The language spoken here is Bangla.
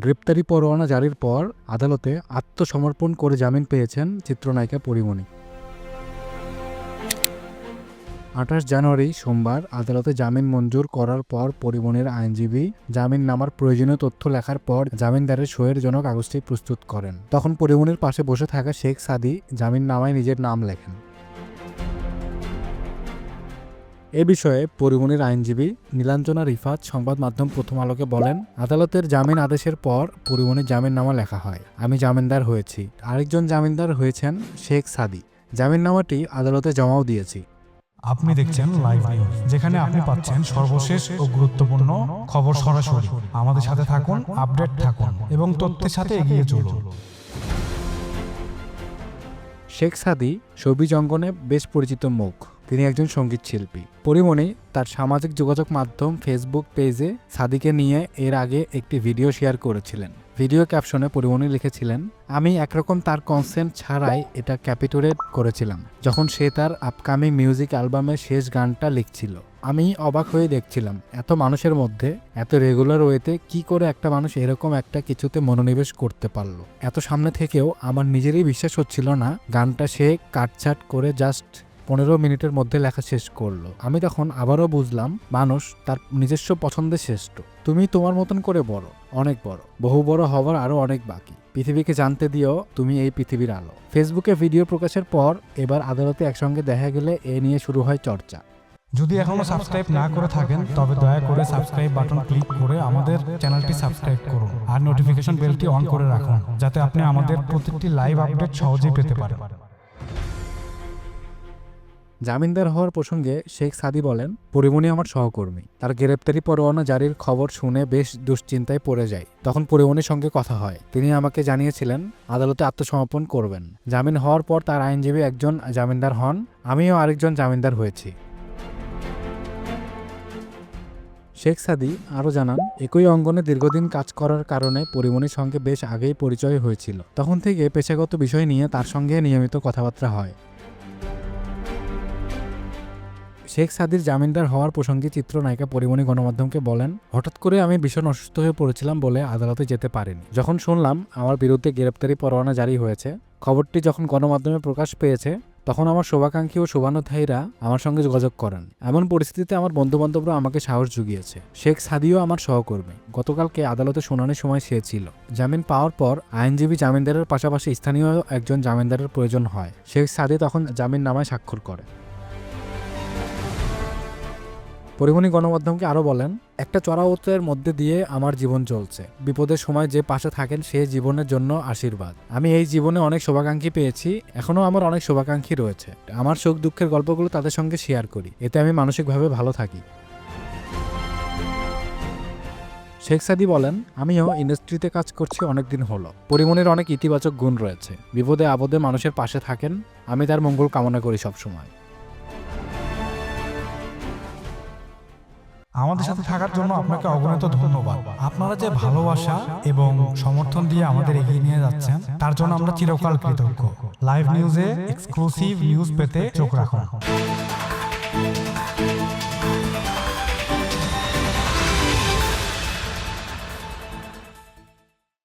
গ্রেপ্তারি পরোয়ানা জারির পর আদালতে আত্মসমর্পণ করে জামিন পেয়েছেন চিত্রনায়িকা পরীমণি। 28 জানুয়ারি সোমবার আদালতে জামিন মঞ্জুর করার পর পরীমণির আইনজীবী জামিন নামার প্রয়োজনীয় তথ্য লেখার পর জামিনদারের সইয়ের জন্য কাগজটি প্রস্তুত করেন। তখন পরীমণির পাশে বসে থাকা শেখ সাদী জামিন নামায় নিজের নাম লেখেন। এ বিষয়ে পরীমণির আইনজীবী নীলাঞ্জনা রিফাত সংবাদ মাধ্যম প্রথম আলোকে বলেন, আদালতের জামিন আদেশের পর পরীমণির জামিননামা লেখা হয়। আমি জামিনদার হয়েছি। আরেকজন জামিনদার হয়েছেন শেখ সাদী। জামিননামাটি আদালতে জমাও দিয়েছি। আপনি দেখছেন লাইভ নিউজ, যেখানে আপনি পাচ্ছেন সর্বশেষ ও গুরুত্বপূর্ণ খবর সরাসরি। আমাদের সাথে থাকুন, আপডেট থাকুন এবং তথ্যের সাথে এগিয়ে চলুন। শেখ সাদী শোবিজ অঙ্গনে বেশ পরিচিত মুখ। তিনি একজন সঙ্গীত শিল্পী। পরীমণি তার সামাজিক যোগাযোগ মাধ্যম ফেসবুক পেজে সাদীকে নিয়ে এর আগে একটি ভিডিও শেয়ার করেছিলেন। ভিডিও ক্যাপশনে পরীমণি লিখেছিলেন, আমি একরকম তার কনসেন্ট ছাড়াই এটা ক্যাপিটুলেট করেছিলাম যখন সে তার আপকামিং মিউজিক অ্যালবামের শেষ গানটা লিখছিল। আমি অবাক হয়ে দেখছিলাম এত মানুষের মধ্যে এত রেগুলার ওয়েতে কি করে একটা মানুষ এরকম একটা কিছুতে মনোনিবেশ করতে পারলো। এত সামনে থেকেও আমার নিজেরই বিশ্বাস হচ্ছিল না গানটা সে কাটছাট করে জাস্ট 15 মিনিটের মধ্যে লেখা শেষ করলো। আমি তখন আবারও বুঝলাম মানুষ তার নিজস্ব পছন্দে শ্রেষ্ঠ। তুমি তোমার মতন করে বড়, অনেক বড়, বহু বড় হওয়ার আরো অনেক বাকি। পৃথিবীকে জানতে দিও তুমি এই পৃথিবীর আলো। ফেসবুকে ভিডিও প্রকাশের পর এবার আদালতে একসঙ্গে দেখা গেলে এ নিয়ে শুরু হয় চর্চা। যদি এখনো সাবস্ক্রাইব না করে থাকেন তবে দয়া করে সাবস্ক্রাইব বাটন ক্লিক করে আমাদের চ্যানেলটি সাবস্ক্রাইব করুন আর নোটিফিকেশন বেলটি অন করে রাখুন, যাতে আপনি আমাদের প্রতিটি লাইভ আপডেট সহজেই পেতে পারেন। জামিনদার হওয়ার প্রসঙ্গে শেখ সাদী বলেন, পরীমণি আমার সহকর্মী। তার গ্রেপ্তারি পরোয়ানা জারির খবর শুনে বেশ দুশ্চিন্তায় পড়ে যায়। তখন পরীমণির সঙ্গে কথা হয়। তিনি আমাকে জানিয়েছিলেন আদালতে আত্মসমর্পণ করবেন। জামিন হওয়ার পর তার আইনজীবী একজন জামিনদার হন, আমিও আরেকজন জামিনদার হয়েছি। শেখ সাদী আরও জানান, একই অঙ্গনে দীর্ঘদিন কাজ করার কারণে পরীমণির সঙ্গে বেশ আগেই পরিচয় হয়েছিল। তখন থেকে পেশাগত বিষয় নিয়ে তার সঙ্গে নিয়মিত কথাবার্তা হয়। শেখ সাদীর জামিনদার হওয়ার প্রসঙ্গে চিত্রনায়িকা পরীমণি গণমাধ্যমকে বলেন, হঠাৎ করে আমি ভীষণ অসুস্থ হয়ে পড়েছিলাম বলে আদালতে যেতে পারিনি। যখন শুনলাম আমার বিরুদ্ধে গ্রেপ্তারি পরোয়ানা জারি হয়েছে, খবরটি যখন গণমাধ্যমে প্রকাশ পেয়েছে, তখন আমার শুভাকাঙ্ক্ষী ও শুভানুধ্যায়ীরা আমার সঙ্গে যোগাযোগ করেন। এমন পরিস্থিতিতে আমার বন্ধুবান্ধবরা আমাকে সাহস জুগিয়েছে। শেখ সাদীও আমার সহকর্মী। গতকালকে আদালতে শুনানির সময় সে ছিল। জামিন পাওয়ার পর আইনজীবী জামিনদারের পাশাপাশি স্থানীয় একজন জামিনদারের প্রয়োজন হয়। শেখ সাদী তখন জামিন নামায় স্বাক্ষর করে। পরীমণি গণমাধ্যমকে আরও বলেন, একটা চড়াউতরের মধ্যে দিয়ে আমার জীবন চলছে। বিপদের সময় যে পাশে থাকেন সে জীবনের জন্য আশীর্বাদ। আমি এই জীবনে অনেক শুভাকাঙ্ক্ষী পেয়েছি, এখনও আমার অনেক শুভাকাঙ্ক্ষী রয়েছে। আমার সুখ দুঃখের গল্পগুলো তাদের সঙ্গে শেয়ার করি, এতে আমি মানসিকভাবে ভালো থাকি। শেখ সাদী বলেন, আমিও ইন্ডাস্ট্রিতে কাজ করছি অনেকদিন হলো। পরীমণির অনেক ইতিবাচক গুণ রয়েছে। বিপদে আপদে মানুষের পাশে থাকেন, আমি তার মঙ্গল কামনা করি সবসময়। আমাদের সাথে থাকার জন্য আপনাকে অগণিত ধন্যবাদ। আপনারা যে ভালোবাসা এবং সমর্থন দিয়ে আমাদের এগিয়ে নিয়ে যাচ্ছেন তার জন্য আমরা চিরকাল কৃতজ্ঞ। লাইভ নিউজে এক্সক্লুসিভ নিউজ পেতে চোখ রাখুন।